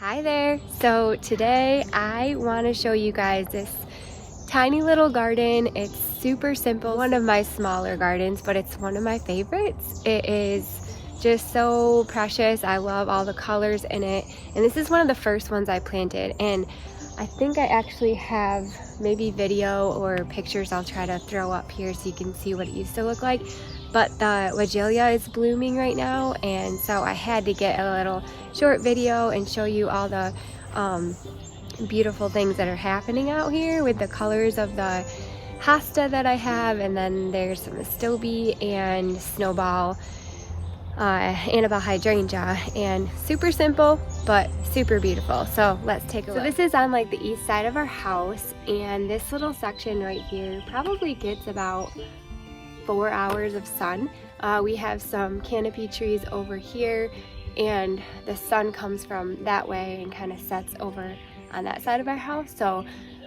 Hi there. So today I want to show you guys this tiny little garden. It's super simple, one of my smaller gardens, but it's one of my favorites. It is just so precious. I love all the colors in it, and this is one of the first ones I planted, and I think I actually have maybe video or pictures I'll try to throw up here so you can see what it used to look like. But the Weigela is blooming right now, and so I had to get a little short video and show you all the beautiful things that are happening out here with the colors of the hosta that I have, and then there's some astilbe and snowball, Annabelle hydrangea, and super simple but super beautiful. So let's take a look. So this is on like the east side of our house, and this little section right here probably gets about 4 hours of sun. We have some canopy trees over here, and the sun comes from that way and kind of sets over on that side of our house. So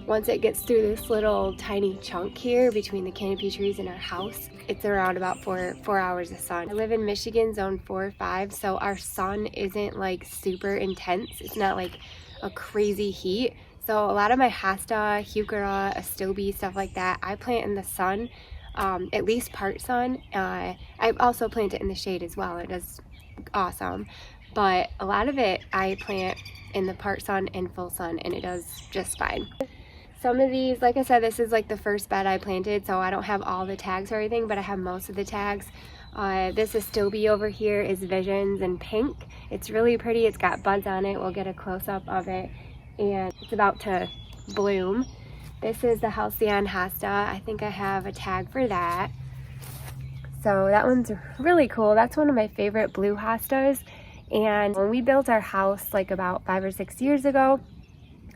once it gets through this little tiny chunk here between the canopy trees and our house, it's around about four hours of sun. I live in Michigan, zone 4 or 5, so our sun isn't like super intense. It's not like a crazy heat. So a lot of my hosta, heuchera, astilbe, stuff like that, I plant in the sun, at least part sun. I also plant it in the shade as well. It does awesome. But a lot of it I plant in the part sun and full sun, and it does just fine. Some of these, like I said, this is like the first bed I planted, so I don't have all the tags or anything, but I have most of the tags. This astilbe over here is Visions in pink. It's really pretty. It's got buds on it. We'll get a close-up of it, and it's about to bloom. This is the Halcyon hosta. I think I have a tag for that. So that one's really cool. That's one of my favorite blue hostas. And when we built our house like about 5 or 6 years ago,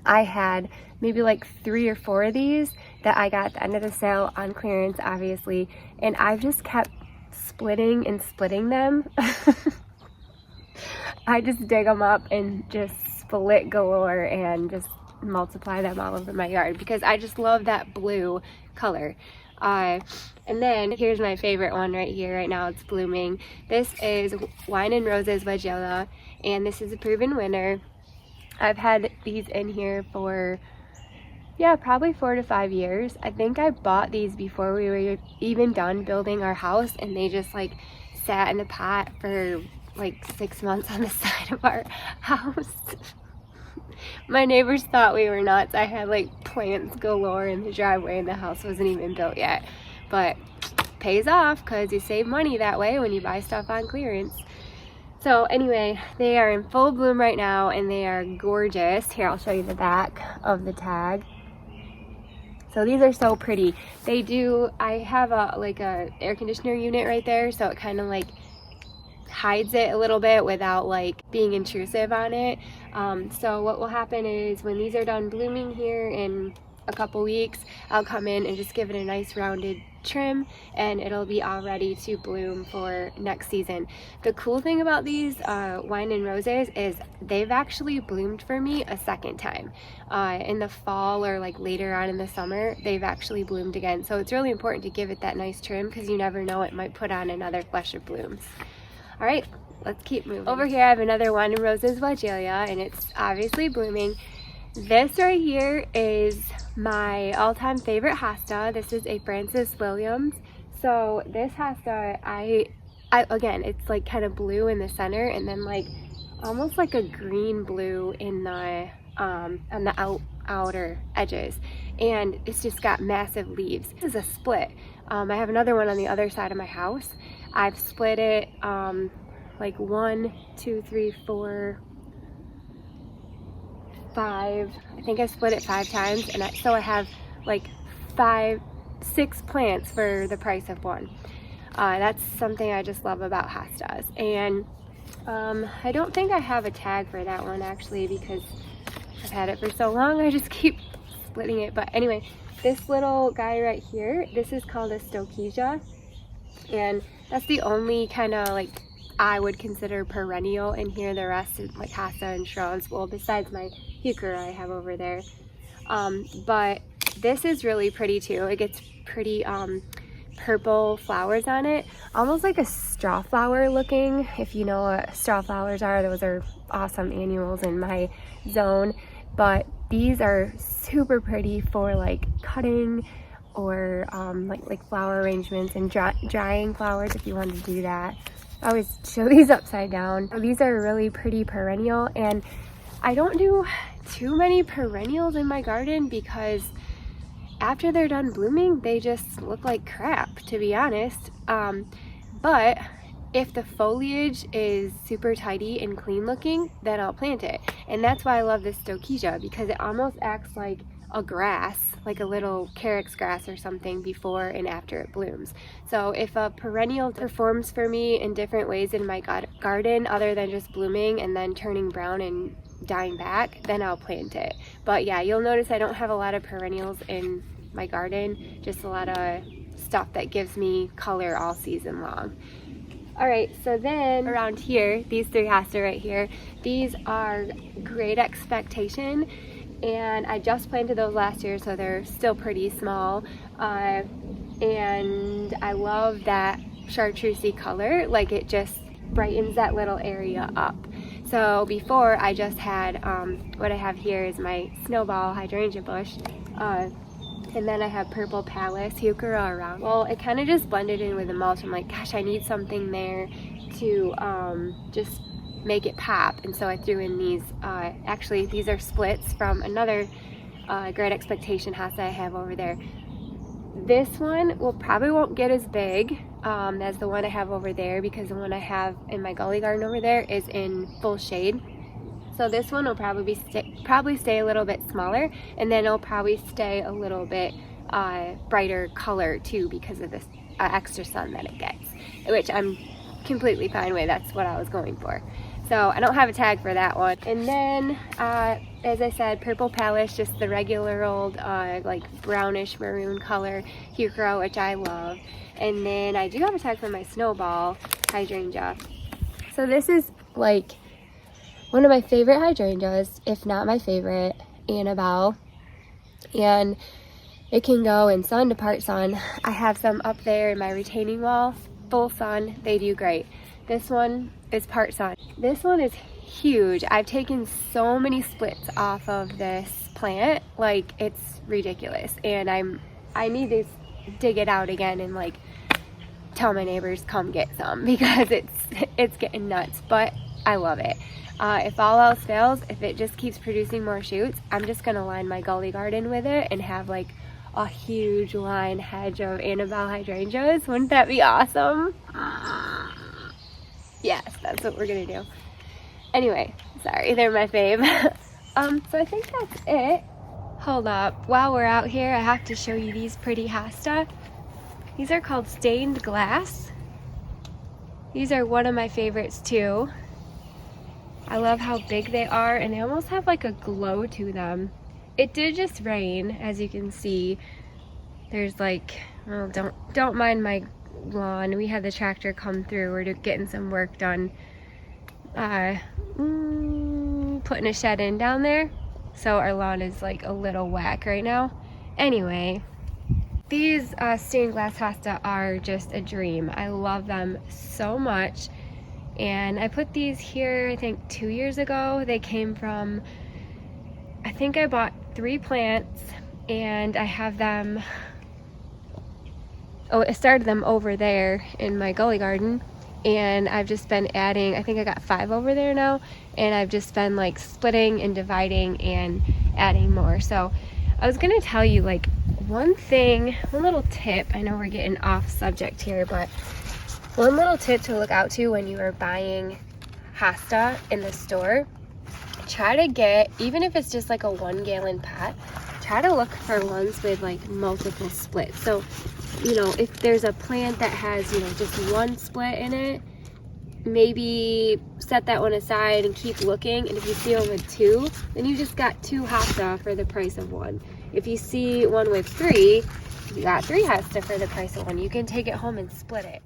I had maybe like 3 or 4 of these that I got at the end of the sale on clearance, obviously, and I've just kept splitting and splitting them. I just dig them up and just split galore and just multiply them all over my yard because I just love that blue color. And then here's my favorite one right here. Right now it's blooming. This is Wine and Roses Weigela, and this is a proven winner. I've had these in here for, yeah, probably 4 to 5 years. I think I bought these before we were even done building our house, and they just like sat in a pot for like 6 months on the side of our house. My neighbors thought we were nuts. I had like plants galore in the driveway, and the house wasn't even built yet. But pays off because you save money that way when you buy stuff on clearance. So anyway, they are in full bloom right now, and they are gorgeous. Here, I'll show you the back of the tag. So these are so pretty. They do, I have a like a air conditioner unit right there, so it kind of like hides it a little bit without like being intrusive on it. So what will happen is when these are done blooming here in a couple weeks, I'll come in and just give it a nice rounded trim, and it'll be all ready to bloom for next season. The cool thing about these Wine and Roses is they've actually bloomed for me a second time. In the fall or like later on in the summer, they've actually bloomed again. So it's really important to give it that nice trim because you never know, it might put on another flush of blooms. All right, let's keep moving. Over here I have another Wine and Roses Weigela, and it's obviously blooming. This right here is my all-time favorite hosta. This is a Francis Williams. So this hosta, I again, it's like kind of blue in the center, and then like almost like a green blue in the on the outer edges, and it's just got massive leaves. This is a split. I have another one on the other side of my house. I've split it like 1, 2, 3, 4, 5. I think I split it 5 times, and so I have like 6 plants for the price of 1. That's something I just love about hostas. And I don't think I have a tag for that one actually because I've had it for so long, I just keep splitting it. But anyway, this little guy right here, this is called a stokesia, and that's the only kind of like I would consider perennial in here. The rest is like hosta and shrubs, well, besides my heuchera I have over there. But this is really pretty too. It gets pretty purple flowers on it, almost like a straw flower looking. If you know what straw flowers are, those are awesome annuals in my zone. But these are super pretty for like cutting or like flower arrangements and drying flowers if you want to do that. I always show these upside down. These are a really pretty perennial, and I don't do too many perennials in my garden because after they're done blooming, they just look like crap, to be honest. But if the foliage is super tidy and clean looking, then I'll plant it. And that's why I love this stoichesia, because it almost acts like a grass, like a little carex grass or something before and after it blooms. So if a perennial performs for me in different ways in my garden other than just blooming and then turning brown and dying back, then I'll plant it. But yeah, you'll notice I don't have a lot of perennials in my garden, just a lot of stuff that gives me color all season long. All right, so then around here, these three hosta right here, these are Great Expectation, and I just planted those last year, so they're still pretty small. And I love that chartreusey color, like it just brightens that little area up. So before, I just had, what I have here is my snowball hydrangea bush, and then I have purple Pallas heuchera around. Well, it kind of just blended in with the mulch. I'm like, gosh, I need something there to just make it pop. And so I threw in these, actually these are splits from another Great Expectation hosta I have over there. This one probably won't get as big as the one I have over there, because the one I have in my gully garden over there is in full shade. So this one will probably stay a little bit smaller, and then it'll probably stay a little bit brighter color too, because of this extra sun that it gets, which I'm completely fine with. That's what I was going for. So I don't have a tag for that one. And then, as I said, purple Pallas, just the regular old like brownish maroon color heuchera, which I love. And then I do have a tag for my snowball hydrangea. So this is like one of my favorite hydrangeas, if not my favorite, Annabelle. And it can go in sun to part sun. I have some up there in my retaining wall, full sun. They do great. This one is part sun. This one is huge. I've taken so many splits off of this plant, like it's ridiculous. And I need to dig it out again and like tell my neighbors come get some, because it's getting nuts, but I love it. If all else fails, if it just keeps producing more shoots, I'm just gonna line my gully garden with it and have like a huge line hedge of Annabelle hydrangeas. Wouldn't that be awesome? Yes, that's what we're gonna do. Anyway, sorry, they're my fave. So I think that's it. Hold up, while we're out here, I have to show you these pretty hosta. These are called stained glass. These are one of my favorites too. I love how big they are, and they almost have like a glow to them. It did just rain, as you can see. There's like, well, don't mind my lawn. We had the tractor come through. We're getting some work done, putting a shed in down there, so our lawn is like a little whack right now. Anyway, these stained glass hosta are just a dream. I love them so much. And I put these here, I think 2 years ago. They came from, I think I bought 3 plants, and I have them, I started them over there in my gully garden, and I've just been adding, I think I got 5 over there now, and I've just been like splitting and dividing and adding more. So I was gonna tell you like one little tip. I know we're getting off subject here, but one little tip to look out to when you are buying hosta in the store, try to get, even if it's just like a 1 gallon pot, try to look for ones with like multiple splits. So, you know, if there's a plant that has, you know, just 1 split in it, maybe set that one aside and keep looking. And if you see one with 2, then you just got 2 hosta for the price of 1. If you see one with 3, you got 3 hosta for the price of 1. You can take it home and split it.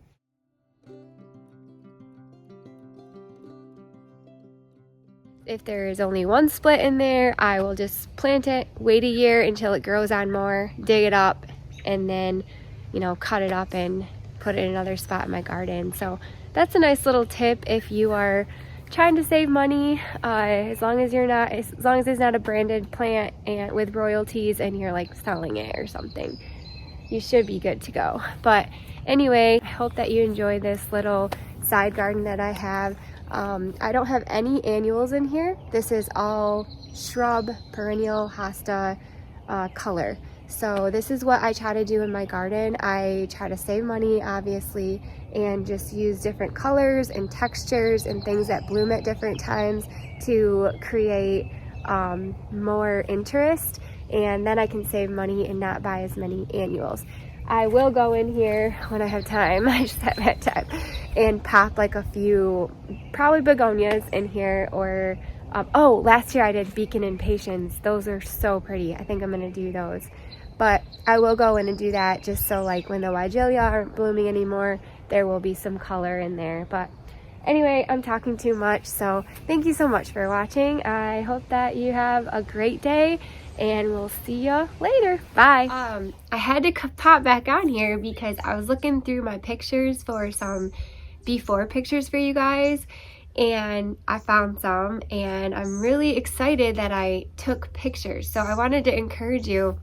If there is only 1 split in there, I will just plant it, wait a year until it grows on more, dig it up, and then you know, cut it up and put it in another spot in my garden. So that's a nice little tip if you are trying to save money, as long as there's not a branded plant and with royalties and you're like selling it or something, you should be good to go. But anyway, I hope that you enjoy this little side garden that I have. I don't have any annuals in here. This is all shrub, perennial, hosta color. So this is what I try to do in my garden. I try to save money, obviously, and just use different colors and textures and things that bloom at different times to create more interest, and then I can save money and not buy as many annuals. I will go in here when I have time, I just haven't had time, and pop like a few, probably begonias in here, or oh, last year I did beacon impatiens. Those are so pretty. I think I'm gonna do those. But I will go in and do that just so like when the Weigela aren't blooming anymore, there will be some color in there. But anyway, I'm talking too much, so thank you so much for watching. I hope that you have a great day, and we'll see you later. Bye. I had to pop back on here because I was looking through my pictures for some before pictures for you guys, and I found some, and I'm really excited that I took pictures. So I wanted to encourage you,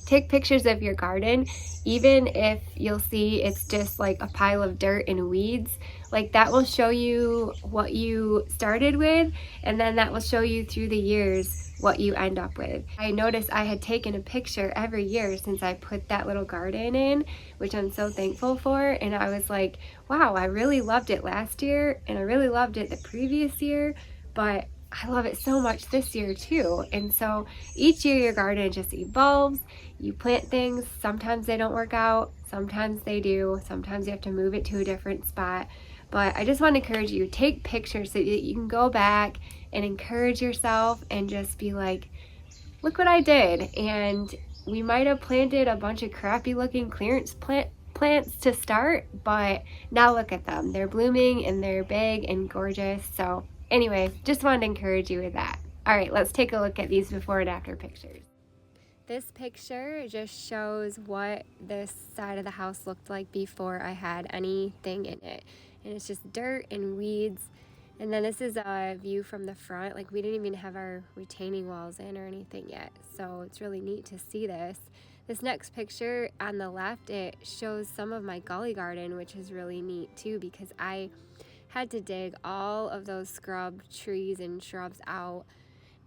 take pictures of your garden, even if you'll see it's just like a pile of dirt and weeds. Like, that will show you what you started with, and then that will show you through the years what you end up with. I noticed I had taken a picture every year since I put that little garden in, which I'm so thankful for, and I was like, wow, I really loved it last year, and I really loved it the previous year, but I love it so much this year too. And so each year your garden just evolves. You plant things, sometimes they don't work out, sometimes they do, sometimes you have to move it to a different spot. But I just want to encourage you, take pictures so that you can go back and encourage yourself and just be like, look what I did. And we might have planted a bunch of crappy looking clearance plants to start, but now look at them. They're blooming and they're big and gorgeous. So anyway, just wanted to encourage you with that. All right, let's take a look at these before and after pictures. This picture just shows what this side of the house looked like before I had anything in it. And it's just dirt and weeds. And then this is a view from the front. Like, we didn't even have our retaining walls in or anything yet. So it's really neat to see this. This next picture on the left, it shows some of my gully garden, which is really neat too, because I had to dig all of those scrub trees and shrubs out,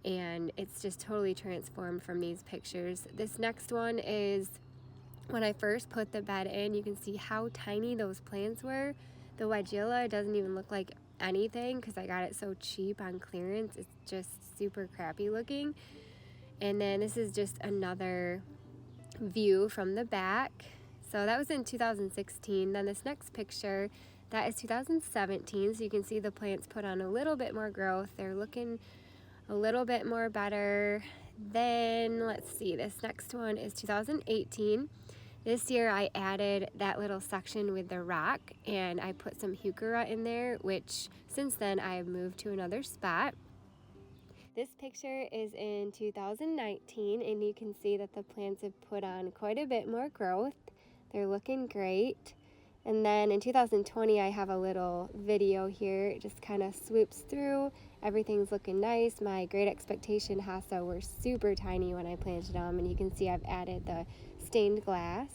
and it's just totally transformed from these pictures. This next one is when I first put the bed in. You can see how tiny those plants were. The Weigela doesn't even look like anything because I got it so cheap on clearance. It's just super crappy looking. And then this is just another view from the back. So that was in 2016. Then this next picture, that is 2017. So you can see the plants put on a little bit more growth. They're looking a little bit more better. Then let's see, this next one is 2018. This year I added that little section with the rock, and I put some heuchera in there, which since then I have moved to another spot. This picture is in 2019, and you can see that the plants have put on quite a bit more growth. They're looking great. And then in 2020, I have a little video here. It just kind of swoops through. Everything's looking nice. My Great Expectation hosta were super tiny when I planted them, and you can see I've added the stained glass.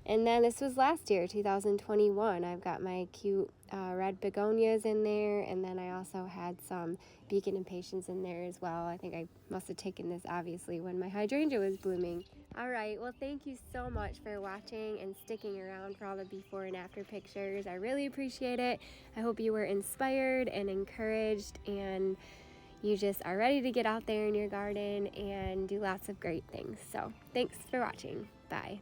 And then this was last year, 2021. I've got my cute red begonias in there, and then I also had some beacon impatiens in there as well. I think I must have taken this, obviously, when my hydrangea was blooming. All right, well, thank you so much for watching and sticking around for all the before and after pictures. I really appreciate it. I hope you were inspired and encouraged, and you just are ready to get out there in your garden and do lots of great things. So thanks for watching. Bye.